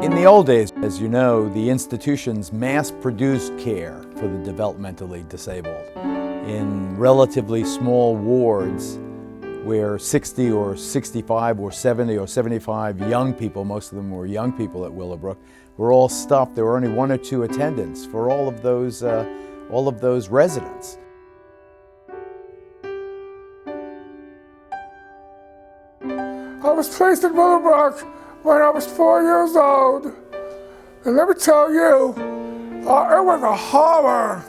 In the old days, as you know, the institutions mass-produced care for the developmentally disabled in relatively small wards where 60 or 65 or 70 or 75 young people, most of them were young people at Willowbrook, were all stuffed. There were only one or two attendants for all of those residents. I was placed in Willowbrook when I was 4 years old. And let me tell you, it was a horror.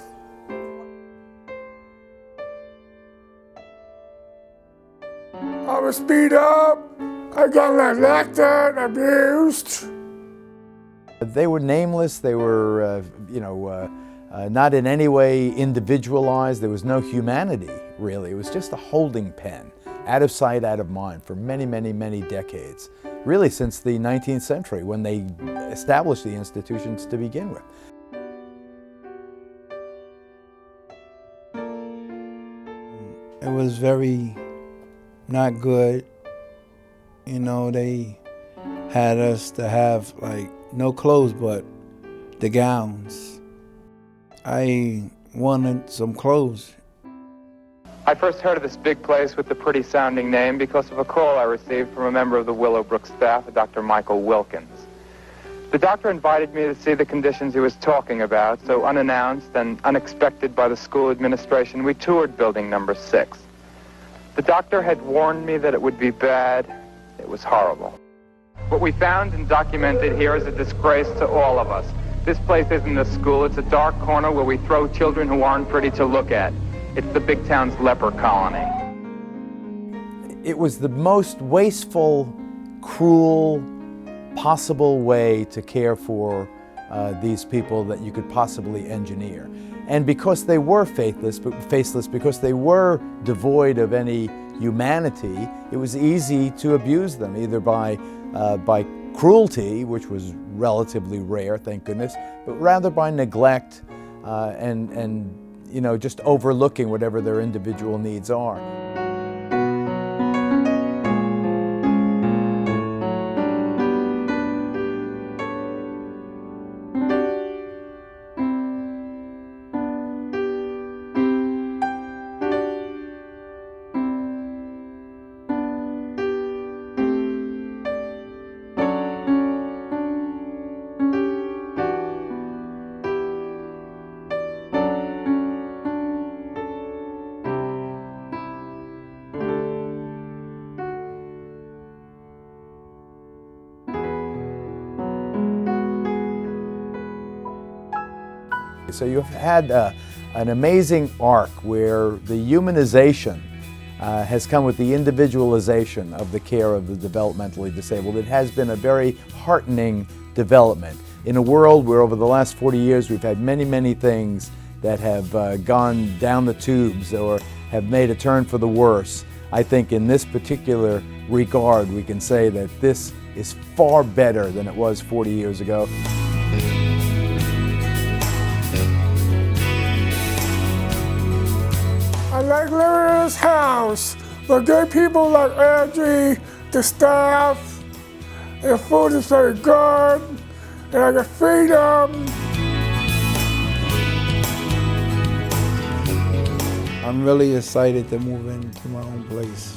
I was beat up, I got neglected, abused. They were nameless, they were, not in any way individualized. There was no humanity, really. It was just a holding pen, out of sight, out of mind, for many, many, many decades. Really since the 19th century, when they established the institutions to begin with. It was very not good. You know, they had us to have like no clothes but the gowns. I wanted some clothes. I first heard of this big place with the pretty sounding name because of a call I received from a member of the Willowbrook staff, Dr. Michael Wilkins. The doctor invited me to see the conditions he was talking about, so unannounced and unexpected by the school administration, we toured building number 6. The doctor had warned me that it would be bad. It was horrible. What we found and documented here is a disgrace to all of us. This place isn't a school, it's a dark corner where we throw children who aren't pretty to look at. It's the big town's leper colony. It was the most wasteful, cruel, possible way to care for these people that you could possibly engineer. And because they were faceless, because they were devoid of any humanity, it was easy to abuse them, either by cruelty, which was relatively rare, thank goodness, but rather by neglect and just overlooking whatever their individual needs are. So you've had an amazing arc where the humanization has come with the individualization of the care of the developmentally disabled. It has been a very heartening development in a world where over the last 40 years we've had many, many things that have gone down the tubes or have made a turn for the worse. I think in this particular regard we can say that this is far better than it was 40 years ago. I like living in this house with good people like Angie, the staff, the food is very good, and I get freedom. I'm really excited to move into my own place.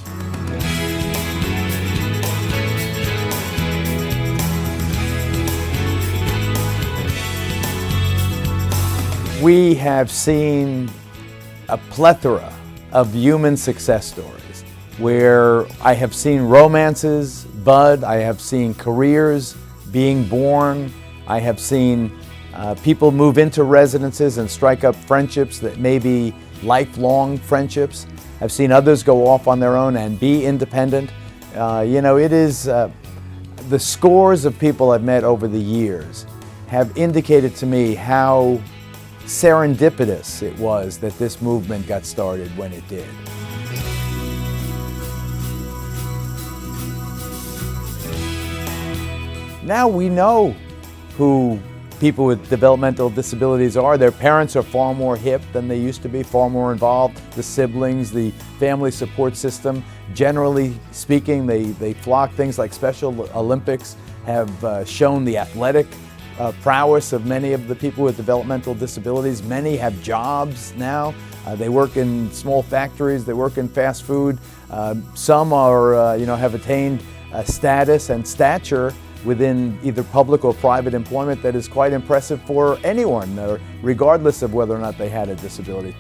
We have seen a plethora of human success stories where I have seen romances bud, I have seen careers being born, I have seen people move into residences and strike up friendships that may be lifelong friendships. I've seen others go off on their own and be independent. It is the scores of people I've met over the years have indicated to me how serendipitous it was that this movement got started when it did. Now we know who people with developmental disabilities are. Their parents are far more hip than they used to be, far more involved. The siblings, the family support system, generally speaking, they flock things like Special Olympics have shown the athletic prowess of many of the people with developmental disabilities. Many have jobs now. They work in small factories, they work in fast food. Some are, have attained status and stature within either public or private employment that is quite impressive for anyone, regardless of whether or not they had a disability.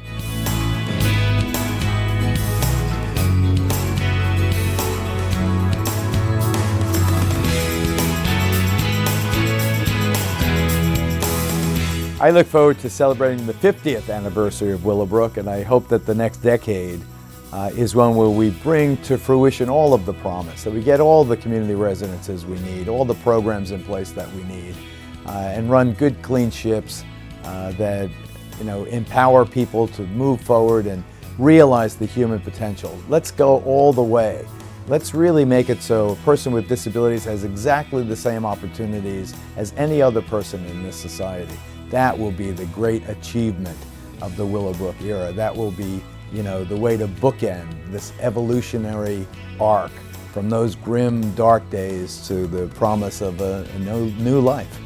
I look forward to celebrating the 50th anniversary of Willowbrook, and I hope that the next decade is one where we bring to fruition all of the promise, that we get all the community residences we need, all the programs in place that we need, and run good, clean ships that empower people to move forward and realize the human potential. Let's go all the way. Let's really make it so a person with disabilities has exactly the same opportunities as any other person in this society. That will be the great achievement of the Willowbrook era. That will be, the way to bookend this evolutionary arc from those grim, dark days to the promise of a new life.